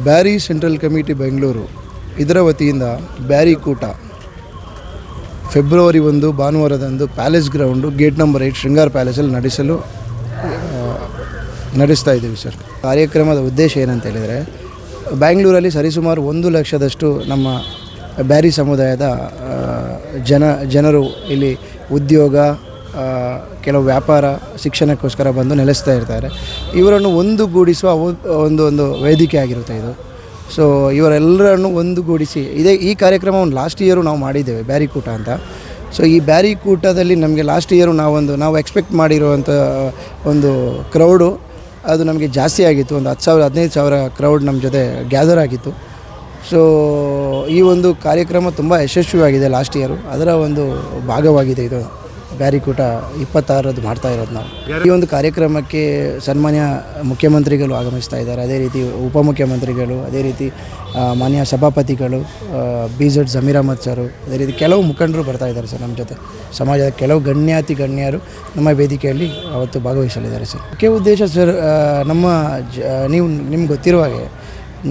Beary central committee Bengaluru ಇದರ ವತಿಯಿಂದ ಬ್ಯಾರಿ ಕೂಟ ಫೆಬ್ರವರಿ 1 ಭಾನುವಾರದಂದು palace ground gate number 8 Shringar ಪ್ಯಾಲೇಸಲ್ಲಿ ನಡೆಸ್ತಾ ಇದ್ದೀವಿ ಸರ್. ಕಾರ್ಯಕ್ರಮದ ಉದ್ದೇಶ ಏನಂತ ಹೇಳಿದರೆ, ಬ್ಯಾಂಗ್ಳೂರಲ್ಲಿ ಸರಿಸುಮಾರು 1 ಲಕ್ಷದಷ್ಟು ನಮ್ಮ ಬ್ಯಾರಿ ಸಮುದಾಯದ ಜನರು ಇಲ್ಲಿ ಉದ್ಯೋಗ, ಕೆಲವು ವ್ಯಾಪಾರ, ಶಿಕ್ಷಣಕ್ಕೋಸ್ಕರ ಬಂದು ನೆಲೆಸ್ತಾ ಇರ್ತಾರೆ. ಇವರನ್ನು ಒಂದುಗೂಡಿಸುವ ಒಂದು ವೇದಿಕೆ ಆಗಿರುತ್ತೆ ಇದು. ಸೊ ಇವರೆಲ್ಲರನ್ನು ಒಂದುಗೂಡಿಸಿ ಈ ಕಾರ್ಯಕ್ರಮವನ್ನು ಲಾಸ್ಟ್ ಇಯರು ನಾವು ಮಾಡಿದ್ದೇವೆ, ಬ್ಯಾರಿ ಕೂಟ ಅಂತ. ಸೊ ಈ ಬ್ಯಾರಿ ಕೂಟದಲ್ಲಿ ನಮಗೆ ಲಾಸ್ಟ್ ಇಯರು ನಾವು ಎಕ್ಸ್ಪೆಕ್ಟ್ ಮಾಡಿರುವಂಥ ಒಂದು ಕ್ರೌಡು ಅದು ನಮಗೆ ಜಾಸ್ತಿ ಆಗಿತ್ತು. ಒಂದು 10,000-15,000 ಕ್ರೌಡ್ ನಮ್ಮ ಜೊತೆ ಗ್ಯಾದರ್ ಆಗಿತ್ತು. ಸೊ ಈ ಒಂದು ಕಾರ್ಯಕ್ರಮ ತುಂಬ ಯಶಸ್ವಿಯಾಗಿದೆ ಲಾಸ್ಟ್ ಇಯರು. ಅದರ ಒಂದು ಭಾಗವಾಗಿದೆ ಇದು ಬ್ಯಾರಿ ಕೂಟ 26ರದ್ದು ಮಾಡ್ತಾ ಇರೋದು ನಾವು. ಈ ಒಂದು ಕಾರ್ಯಕ್ರಮಕ್ಕೆ ಸನ್ಮಾನ್ಯ ಮುಖ್ಯಮಂತ್ರಿಗಳು ಆಗಮಿಸ್ತಾ ಇದ್ದಾರೆ, ಅದೇ ರೀತಿ ಉಪಮುಖ್ಯಮಂತ್ರಿಗಳು, ಅದೇ ರೀತಿ ಮಾನ್ಯ ಸಭಾಪತಿಗಳು BZ ಜಮೀರ್ ಅಹಮದ್ ಸರು, ಅದೇ ರೀತಿ ಕೆಲವು ಮುಖಂಡರು ಬರ್ತಾ ಇದ್ದಾರೆ ಸರ್. ನಮ್ಮ ಜೊತೆ ಸಮಾಜದ ಕೆಲವು ಗಣ್ಯರು ನಮ್ಮ ವೇದಿಕೆಯಲ್ಲಿ ಅವತ್ತು ಭಾಗವಹಿಸಲಿದ್ದಾರೆ ಸರ್. ಮುಖ್ಯ ಉದ್ದೇಶ ಸರ್, ನಿಮ್ಗೆ ಗೊತ್ತಿರುವ ಹಾಗೆ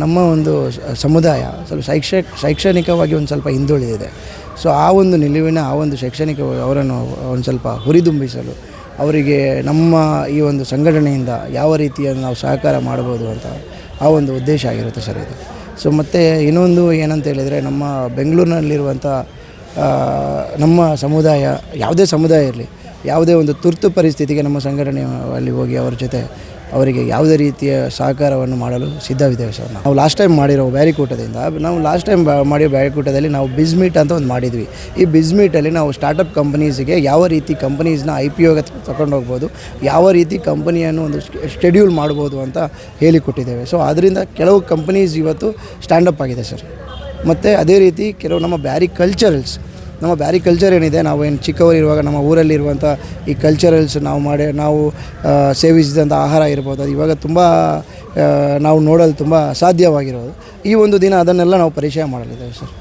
ನಮ್ಮ ಒಂದು ಸಮುದಾಯ ಸ್ವಲ್ಪ ಶೈಕ್ಷಣಿಕವಾಗಿ ಒಂದು ಸ್ವಲ್ಪ ಹಿಂದುಳಿದಿದೆ. ಸೊ ಆ ಒಂದು ನಿಲುವಿನ ಶೈಕ್ಷಣಿಕ ಅವರನ್ನು ಒಂದು ಸ್ವಲ್ಪ ಹುರಿದುಂಬಿಸಲು ಅವರಿಗೆ ನಮ್ಮ ಈ ಒಂದು ಸಂಘಟನೆಯಿಂದ ಯಾವ ರೀತಿಯಲ್ಲಿ ನಾವು ಸಹಕಾರ ಮಾಡ್ಬೋದು ಅಂತ ಆ ಒಂದು ಉದ್ದೇಶ ಆಗಿರುತ್ತೆ ಸರ್ ಇದು. ಸೊ ಮತ್ತು ಇನ್ನೊಂದು ಏನಂತ ಹೇಳಿದರೆ, ನಮ್ಮ ಬೆಂಗಳೂರಿನಲ್ಲಿರುವಂಥ ನಮ್ಮ ಸಮುದಾಯ, ಯಾವುದೇ ಸಮುದಾಯ ಇರಲಿ, ಯಾವುದೇ ಒಂದು ತುರ್ತು ಪರಿಸ್ಥಿತಿಗೆ ನಮ್ಮ ಸಂಘಟನೆ ಅಲ್ಲಿ ಹೋಗಿ ಅವರ ಜೊತೆ ಅವರಿಗೆ ಯಾವುದೇ ರೀತಿಯ ಸಹಕಾರವನ್ನು ಮಾಡಲು ಸಿದ್ಧವಿದ್ದೇವೆ ಸರ್. ನಾವು ಲಾಸ್ಟ್ ಟೈಮ್ ಮಾಡಿರೋ ಬ್ಯಾರಿ ಕೂಟದಿಂದ ಮಾಡಿರೋ ಬ್ಯಾರಿ ಕೂಟದಲ್ಲಿ ನಾವು ಬಿಸ್ಮೀಟ್ ಅಂತ ಒಂದು ಮಾಡಿದ್ವಿ. ಈ ಬಿಸ್ಮೀಟಲ್ಲಿ ನಾವು ಸ್ಟಾರ್ಟಪ್ ಕಂಪನೀಸ್ಗೆ ಯಾವ ರೀತಿ ಕಂಪನೀಸ್ನ IPOಗೆ ತಗೊಂಡೋಗ್ಬೋದು, ಯಾವ ರೀತಿ ಕಂಪನಿಯನ್ನು ಒಂದು ಶೆಡ್ಯೂಲ್ ಮಾಡ್ಬೋದು ಅಂತ ಹೇಳಿಕೊಟ್ಟಿದ್ದೇವೆ. ಸೊ ಅದರಿಂದ ಕೆಲವು ಕಂಪನೀಸ್ ಇವತ್ತು ಸ್ಟ್ಯಾಂಡಪ್ ಆಗಿದೆ ಸರ್. ಮತ್ತು ಅದೇ ರೀತಿ ಕೆಲವು ನಮ್ಮ ಬ್ಯಾರಿ ಕಲ್ಚರ್ ಏನಿದೆ, ನಾವು ಏನು ಚಿಕ್ಕವರಿರುವಾಗ ನಮ್ಮ ಊರಲ್ಲಿರುವಂಥ ಈ ಕಲ್ಚರಲ್ಸ್ ನಾವು ಸೇವಿಸಿದಂಥ ಆಹಾರ ಇರ್ಬೋದು, ಅದು ಇವಾಗ ತುಂಬ ನಾವು ನೋಡಲು ತುಂಬ ಸಾಧ್ಯವಾಗಿರೋದು. ಈ ಒಂದು ದಿನ ಅದನ್ನೆಲ್ಲ ನಾವು ಪರಿಚಯ ಮಾಡಲಿದ್ದೇವೆ ಸರ್.